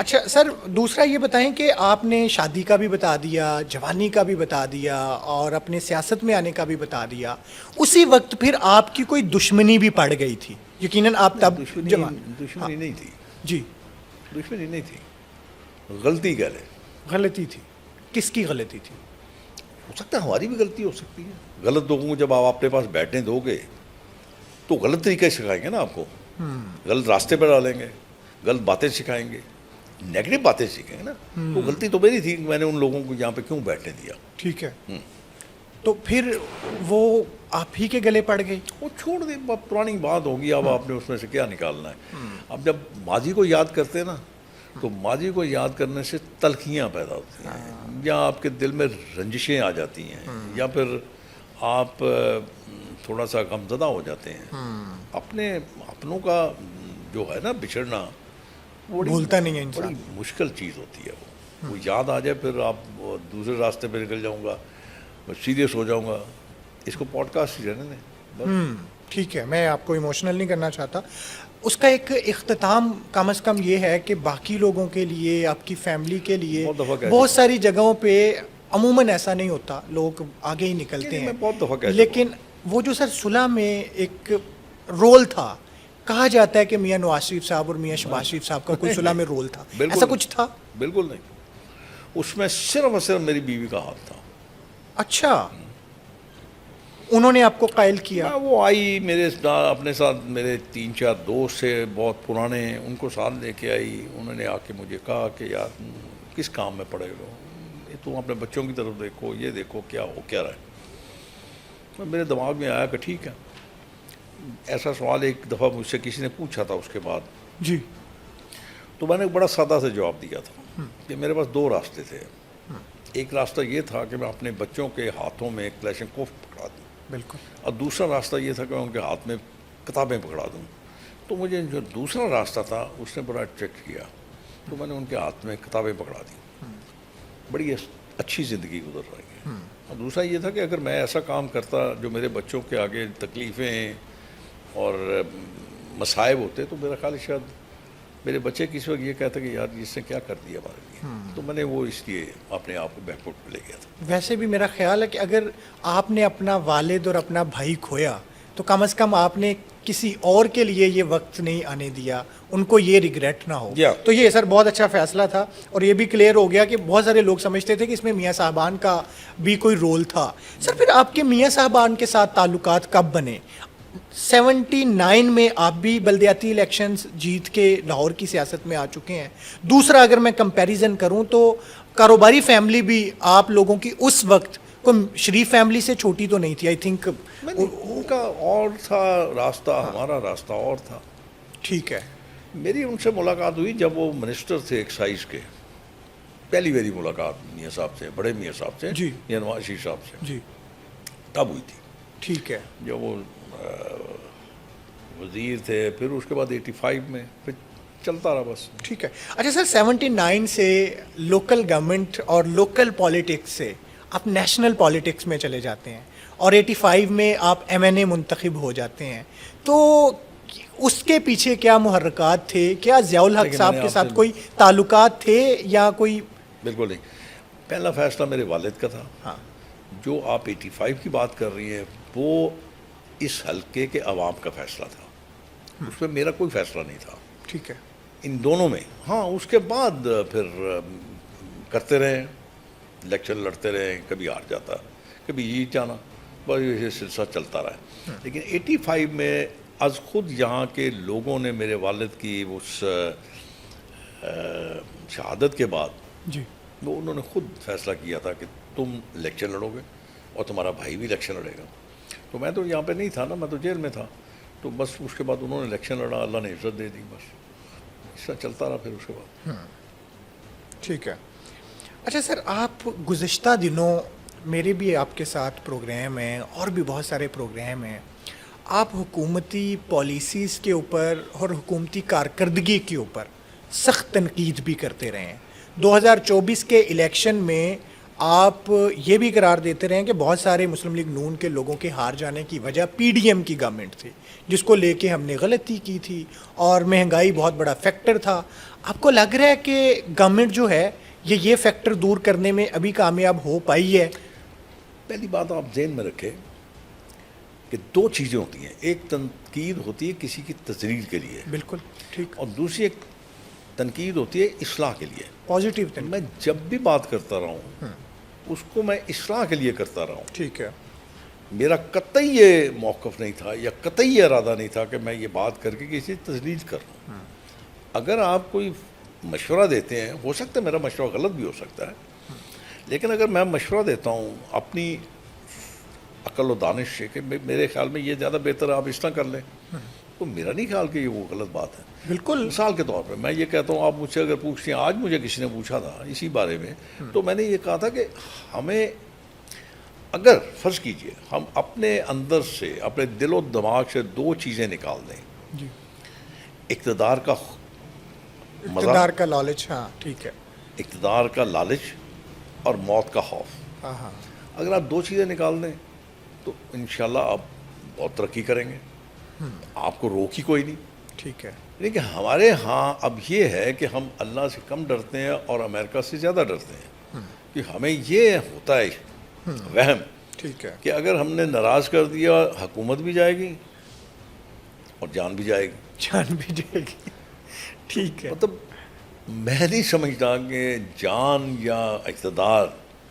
اچھا سر، دوسرا یہ بتائیں کہ آپ نے شادی کا بھی بتا دیا، جوانی کا بھی بتا دیا، اور اپنے سیاست میں آنے کا بھی بتا دیا، اسی وقت پھر آپ کی کوئی دشمنی بھی پڑ گئی تھی یقیناً، آپ نہیں، تب جوان. ہاں دشمنی نہیں تھی. جی. دشمنی نہیں تھی، غلطی کہہ لیں. غلطی تھی. کس کی غلطی تھی؟ ہو سکتا ہے ہماری بھی غلطی ہو سکتی ہے. غلط لوگوں کو جب آپ اپنے پاس بیٹھنے دو گے تو غلط طریقے سکھائیں گے نا آپ کو، غلط راستے پر ڈالیں گے، غلط باتیں سکھائیں گے، نیگیٹو باتیں سیکھیں گے نا. تو غلطی تو میری تھی کہ میں نے ان لوگوں کو یہاں پہ کیوں بیٹھنے دیا. ٹھیک ہے. تو پھر وہ آپ ہی کے گلے پڑ گئی. وہ چھوڑ دیں، پرانی بات ہوگی. اب آپ نے اس میں سے کیا نکالنا ہے. اب جب ماضی کو یاد کرتے ہیں نا تو ماضی کو یاد کرنے سے تلخیاں پیدا ہوتی ہیں، یا آپ کے دل میں رنجشیں آ جاتی ہیں، یا پھر آپ تھوڑا سا غمزدہ ہو جاتے ہیں. اپنوں کا جو ہے نا بچھڑنا بھولتا نہیں ہے انسان. بڑی مشکل چیز ہوتی ہے. وہ یاد آ جائے پھر آپ دوسرے راستے پہ نکل جاؤں گا، میں سیریس ہو جاؤں گا. اس کو پوڈ کاسٹ ہی رہنے دیں. ٹھیک ہے، میں آپ کو ایموشنل نہیں کرنا چاہتا. اس کا ایک اختتام کم از کم یہ ہے کہ باقی لوگوں کے لیے، آپ کی فیملی کے لیے بہت ساری جگہوں پہ عموماً ایسا نہیں ہوتا، لوگ آگے ہی نکلتے ہیں. بہت دفعہ کہہ لیکن وہ جو سر صلح میں ایک رول تھا، کہا جاتا ہے کہ میاں نواز شریف صاحب اور میاں شہباز شریف صاحب کا کوئی صلح میں رول تھا، ایسا کچھ تھا؟ بالکل نہیں. اس میں صرف اور صرف میری بیوی کا ہاتھ تھا. اچھا، انہوں نے آپ کو قائل کیا؟ وہ آئی میرے اپنے ساتھ، میرے 3-4 دوست سے بہت پرانے، ان کو ساتھ لے کے آئی. انہوں نے آ کے مجھے کہا کہ یار کس کام میں پڑے ہو، تم اپنے بچوں کی طرف دیکھو، یہ دیکھو کیا ہو کیا رہا ہے. میرے دماغ میں آیا کہ ٹھیک ہے. ایسا سوال ایک دفعہ مجھ سے کسی نے پوچھا تھا اس کے بعد. جی. تو میں نے بڑا سادہ سے جواب دیا تھا کہ میرے پاس 2 راستے تھے. ایک راستہ یہ تھا کہ میں اپنے بچوں کے ہاتھوں میں کلیشنکوف پکڑا دوں. بالکل. اور دوسرا راستہ یہ تھا کہ میں ان کے ہاتھ میں کتابیں پکڑا دوں. تو مجھے جو دوسرا راستہ تھا اس نے بڑا اٹریکٹ کیا، تو میں نے ان کے ہاتھ میں کتابیں پکڑا دیں. بڑی اچھی زندگی گزر رہی ہے. اور دوسرا یہ تھا کہ اگر میں ایسا کام کرتا جو میرے بچوں کے آگے تکلیفیں اور مصائب ہوتے تو میرا خیال شاید میرے بچے کسی وقت یہ کہتے کہ یار اس نے کیا کر دیا ہمارے لیے. تو میں نے وہ اس لیے اپنے آپ کو بیک فٹ پہ لے گیا تھا. ویسے بھی میرا خیال ہے کہ اگر آپ نے اپنا والد اور اپنا بھائی کھویا تو کم از کم آپ نے کسی اور کے لیے یہ وقت نہیں آنے دیا، ان کو یہ ریگریٹ نہ ہو. تو یہ سر بہت اچھا فیصلہ تھا، اور یہ بھی کلیئر ہو گیا کہ بہت سارے لوگ سمجھتے تھے کہ اس میں میاں صاحبان کا بھی کوئی رول تھا. سر پھر آپ کے میاں صاحبان کے ساتھ تعلقات کب بنے؟ 79 میں آپ بھی بلدیاتی الیکشنز جیت کے لاہور کی سیاست میں آ چکے ہیں. دوسرا اگر میں کمپیریزن کروں تو کاروباری فیملی بھی آپ لوگوں کی اس وقت کوئی شریف فیملی سے چھوٹی تو نہیں تھی. آئی تھنک ان کا اور تھا راستہ، ہمارا راستہ اور تھا. ٹھیک ہے. میری ان سے ملاقات ہوئی جب وہ منسٹر تھے ایکسائز کے. پہلی ملاقات میاں صاحب سے، بڑے میاں صاحب سے، جی، میاں نواز شریف صاحب سے. جی. تب ہوئی تھی. ٹھیک ہے. جب وہ وزیر تھے، پھر اس کے بعد 85 میں پھر چلتا رہا بس. ٹھیک ہے. اچھا سر، 79 سے لوکل گورنمنٹ اور لوکل پالیٹکس سے آپ نیشنل پالیٹکس میں چلے جاتے ہیں، اور 85 میں آپ MNA منتخب ہو جاتے ہیں. تو اس کے پیچھے کیا محرکات تھے؟ کیا ضیاء الحق صاحب کے ساتھ کوئی تعلقات تھے یا کوئی؟ بالکل نہیں. پہلا فیصلہ میرے والد کا تھا. ہاں. جو آپ 85 کی بات کر رہی ہیں وہ اس حلقے کے عوام کا فیصلہ تھا، اس میں میرا کوئی فیصلہ نہیں تھا. ٹھیک ہے. ان دونوں میں. ہاں، اس کے بعد پھر کرتے رہے، الیکشن لڑتے رہے، کبھی ہار جاتا، کبھی جیت جانا، بس یہ سلسلہ چلتا رہا. لیکن 85 میں از خود یہاں کے لوگوں نے میرے والد کی اس شہادت کے بعد جی، وہ انہوں نے خود فیصلہ کیا تھا کہ تم الیکشن لڑو گے اور تمہارا بھائی بھی الیکشن لڑے گا. تو میں تو یہاں پہ نہیں تھا نا، میں تو جیل میں تھا. تو بس اس کے بعد انہوں نے الیکشن لڑا، اللہ نے عزت دے دی، بس اس طرح چلتا رہا پھر اس کے بعد. ٹھیک ہے. اچھا سر، آپ گزشتہ دنوں میرے بھی آپ کے ساتھ پروگرام ہیں اور بھی بہت سارے پروگرام ہیں، آپ حکومتی پالیسیز کے اوپر اور حکومتی کارکردگی کے اوپر سخت تنقید بھی کرتے رہے ہیں. 2024 کے الیکشن میں آپ یہ بھی قرار دیتے رہے ہیں کہ بہت سارے مسلم لیگ نون کے لوگوں کے ہار جانے کی وجہ پی ڈی ایم کی گورنمنٹ تھی، جس کو لے کے ہم نے غلطی کی تھی، اور مہنگائی بہت بڑا فیکٹر تھا. آپ کو لگ رہا ہے کہ گورنمنٹ جو ہے یہ فیکٹر دور کرنے میں ابھی کامیاب ہو پائی ہے؟ پہلی بات آپ ذہن میں رکھیں کہ دو چیزیں ہوتی ہیں، ایک تنقید ہوتی ہے کسی کی تجرید کے لیے، بالکل ٹھیک. اور دوسری ایک تنقید ہوتی ہے اصلاح کے لیے. Positive think. میں جب بھی بات کرتا رہا ہوں اس کو میں اصلاح کے لیے کرتا رہا ہوں. ٹھیک ہے. میرا قطعی یہ موقف نہیں تھا یا قطعی یہ ارادہ نہیں تھا کہ میں یہ بات کر کے کسی تجویز کروں. اگر آپ کوئی مشورہ دیتے ہیں، ہو سکتا ہے میرا مشورہ غلط بھی ہو سکتا ہے، لیکن اگر میں مشورہ دیتا ہوں اپنی عقل و دانش سے کہ میرے خیال میں یہ زیادہ بہتر ہے آپ اس طرح کر لیں، تو میرا نہیں خیال کہ یہ وہ غلط بات ہے. بالکل. مثال کے طور پہ میں یہ کہتا ہوں، آپ مجھ سے اگر پوچھتے ہیں، آج مجھے کسی نے پوچھا تھا اسی بارے میں، تو میں نے یہ کہا تھا کہ ہمیں اگر فرض کیجئے ہم اپنے اندر سے، اپنے دل و دماغ سے دو چیزیں نکال دیں، جی. اقتدار کا مزہ، اقتدار کا لالچ. ہاں ٹھیک ہے. اقتدار کا لالچ اور موت کا خوف، ہاں ہاں. اگر آپ دو چیزیں نکال دیں تو انشاءاللہ آپ بہت ترقی کریں گے. آپ کو روک ہی کوئی نہیں. ٹھیک ہے. لیکن ہمارے ہاں اب یہ ہے کہ ہم اللہ سے کم ڈرتے ہیں اور امریکہ سے زیادہ ڈرتے ہیں، کہ ہمیں یہ ہوتا ہے وہم ٹھیک ہے. کہ اگر ہم نے ناراض کر دیا حکومت بھی جائے گی اور جان بھی جائے گی. جان بھی جائے گی. ٹھیک ہے. مطلب میں نہیں سمجھتا کہ جان یا اقتدار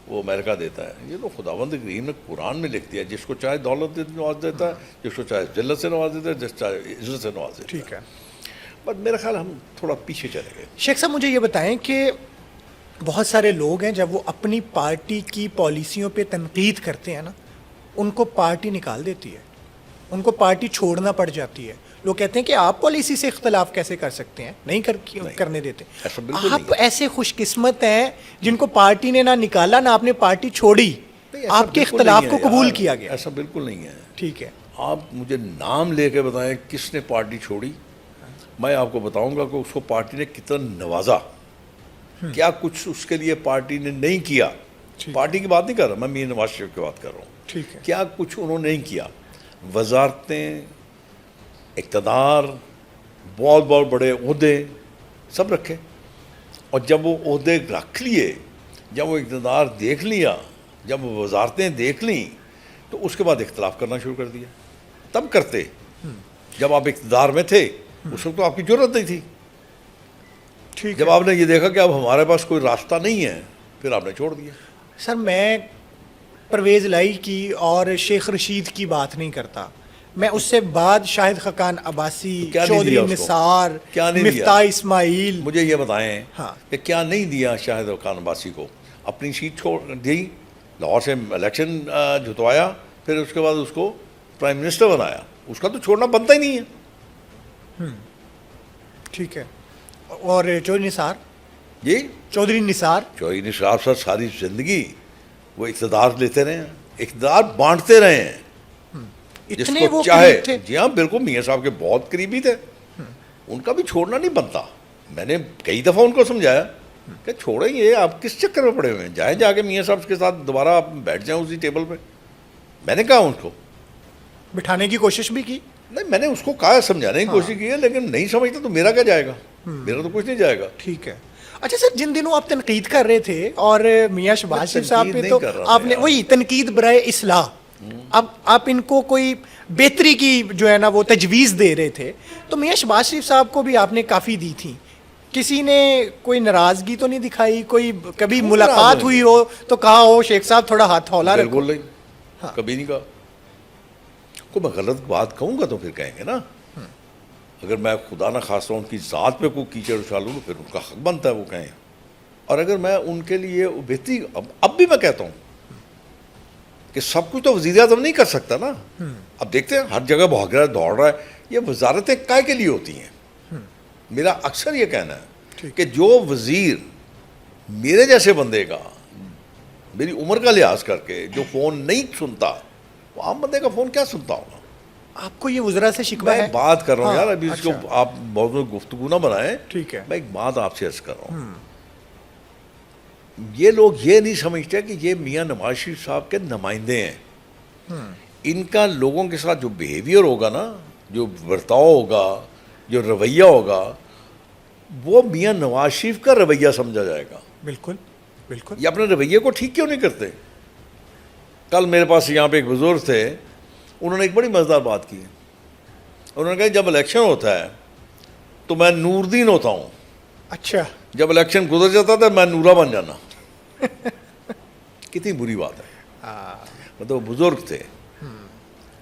وہ امریکہ دیتا ہے. یہ تو خداوند کریم نے قرآن میں لکھ دیا، جس کو چاہے دولت سے نواز دیتا ہے، جس کو چاہے ذلت سے نواز دیتا ہے، جس چاہے عزت سے نواز دیتا ہے. ٹھیک ہے. بٹ میرا خیال ہم تھوڑا پیچھے چلے گئے. شیخ صاحب مجھے یہ بتائیں کہ بہت سارے لوگ ہیں جب وہ اپنی پارٹی کی پالیسیوں پہ تنقید کرتے ہیں نا، ان کو پارٹی نکال دیتی ہے، ان کو پارٹی چھوڑنا پڑ جاتی ہے. لوگ کہتے ہیں کہ آپ پالیسی سے اختلاف کیسے کر سکتے ہیں، نہیں کرنے دیتے. ایسا بالکل آپ ایسے خوش قسمت ہیں جن کو پارٹی نے نہ نکالا نہ آپ نے پارٹی چھوڑی، آپ کے اختلاف کو قبول کیا گیا. ایسا بالکل نہیں ہے. ٹھیک ہے. آپ مجھے نام لے کے بتائیں کس نے پارٹی چھوڑی، میں آپ کو بتاؤں گا کہ اس کو پارٹی نے کتنا نوازا، کیا کچھ اس کے لیے پارٹی نے نہیں کیا. پارٹی کی بات نہیں کر رہا میں، میاں نواز شریف کی بات کر رہا ہوں. ٹھیک ہے. کیا کچھ انہوں نے نہیں کیا. وزارتیں، اقتدار، بہت بہت بڑے عہدے سب رکھے، اور جب وہ عہدے رکھ لیے، جب وہ اقتدار دیکھ لیا، جب وہ وزارتیں دیکھ لیں، تو اس کے بعد اختلاف کرنا شروع کر دیا. تب کرتے جب آپ اقتدار میں تھے، اس وقت تو آپ کی ضرورت نہیں تھی. ٹھیک. جب آپ نے یہ دیکھا کہ اب ہمارے پاس کوئی راستہ نہیں ہے، پھر آپ نے چھوڑ دیا. سر میں پرویز لائی کی اور شیخ رشید کی بات نہیں کرتا، میں اس سے بعد شاہد خاقان عباسی، چودھری نثار، مفتاح اسماعیل. مجھے یہ بتائیں ہاں کہ کیا نہیں دیا شاہد خاقان عباسی کو؟ اپنی سیٹ چھوڑ دی، لاہور سے الیکشن جتوایا، پھر اس کے بعد اس کو پرائم منسٹر بنایا. اس کا تو چھوڑنا بنتا ہی نہیں ہے. ٹھیک ہے. اور چودھری نثار، جی چودھری نثار صاحب ساری زندگی وہ اقتدار لیتے رہے ہیں، اقتدار بانٹتے رہے ہیں جس اتنے کو وہ چاہے. قریب تھے. جی ہاں بالکل، میاں صاحب کے بہت قریبی تھے. ان کا بھی چھوڑنا نہیں بنتا. میں نے کئی دفعہ ان کو سمجھایا کہ چھوڑیں یہ آپ کس چکر میں پڑے ہوئے ہیں، جائیں جا کے میاں صاحب کے ساتھ دوبارہ آپ بیٹھ جائیں اسی ٹیبل پہ. میں نے کہا ان کو بٹھانے کی کوشش بھی کی. نہیں، میں نے اس کو کہا، سمجھانے کی کوشش کی ہے، لیکن نہیں سمجھتا تو میرا کیا جائے گا، میرا تو کچھ نہیں جائے گا. ٹھیک ہے. اچھا سر، جن دنوں آپ تنقید کر رہے تھے اور میاں شہباز شریف صاحب پہ تو آپ نے وہی تنقید برائے اصلاح، اب آپ ان کو کوئی بہتری کی جو ہے نا وہ تجویز دے رہے تھے، تو میاں شہباز شریف صاحب کو بھی آپ نے کافی دی تھی. کسی نے کوئی ناراضگی تو نہیں دکھائی؟ کوئی کبھی ملاقات ہوئی ہو تو کہا ہو شیخ صاحب تھوڑا ہاتھ ہولا رکھو؟ بالکل نہیں، کبھی نہیں کہا. کو میں غلط بات کہوں گا تو پھر کہیں گے نا. اگر میں خدا نہ خواستہ ان کی ذات پہ کوئی کیچڑ اچھالوں تو پھر ان کا حق بنتا ہے وہ کہیں. اور اگر میں ان کے لیے بہتری، اب بھی میں کہتا ہوں کہ سب کچھ تو وزیر اعظم نہیں کر سکتا نا. اب دیکھتے ہیں ہر جگہ بھاگ رہا ہے، دوڑ رہا ہے. یہ وزارتیں کائے کے لیے ہوتی ہیں؟ میرا اکثر یہ کہنا ہے کہ جو وزیر میرے جیسے بندے کا، میری عمر کا لحاظ کر کے جو فون نہیں سنتا، وہ عام بندے کا فون کیا سنتا ہوگا؟ آپ کو یہ وزراء سے شکوہ ہے؟ میں بات کر رہا ہوں یار، ابھی اس کو آپ بہت گفتگو نہ بنائیں. ٹھیک ہے. میں ایک بات آپ سے عرض کر رہا ہوں یہ لوگ یہ نہیں سمجھتے کہ یہ میاں نواز شریف صاحب کے نمائندے ہیں. ان کا لوگوں کے ساتھ جو بیہیویئر ہوگا نا, جو برتاؤ ہوگا, جو رویہ ہوگا, وہ میاں نواز شریف کا رویہ سمجھا جائے گا. بالکل بالکل. یہ اپنے رویے کو ٹھیک کیوں نہیں کرتے؟ کل میرے پاس یہاں پہ ایک بزرگ تھے, انہوں نے ایک بڑی مزیدار بات کی. انہوں نے کہا جب الیکشن ہوتا ہے تو میں نور دین ہوتا ہوں, اچھا, جب الیکشن گزر جاتا تھا میں نورا بن جانا. کتنی بری بات ہے. مطلب بزرگ تھے,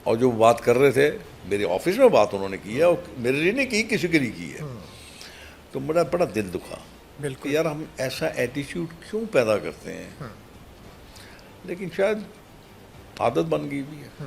اور جو بات کر رہے تھے میرے آفس میں بات انہوں نے کی ہے, اور میرے لیے نہیں کی, کسی کے لیے کی ہے. تو بڑا دل دکھا کہ یار ہم ایسا ایٹیچیوڈ کیوں پیدا کرتے ہیں. لیکن شاید عادت بن گئی بھی ہے.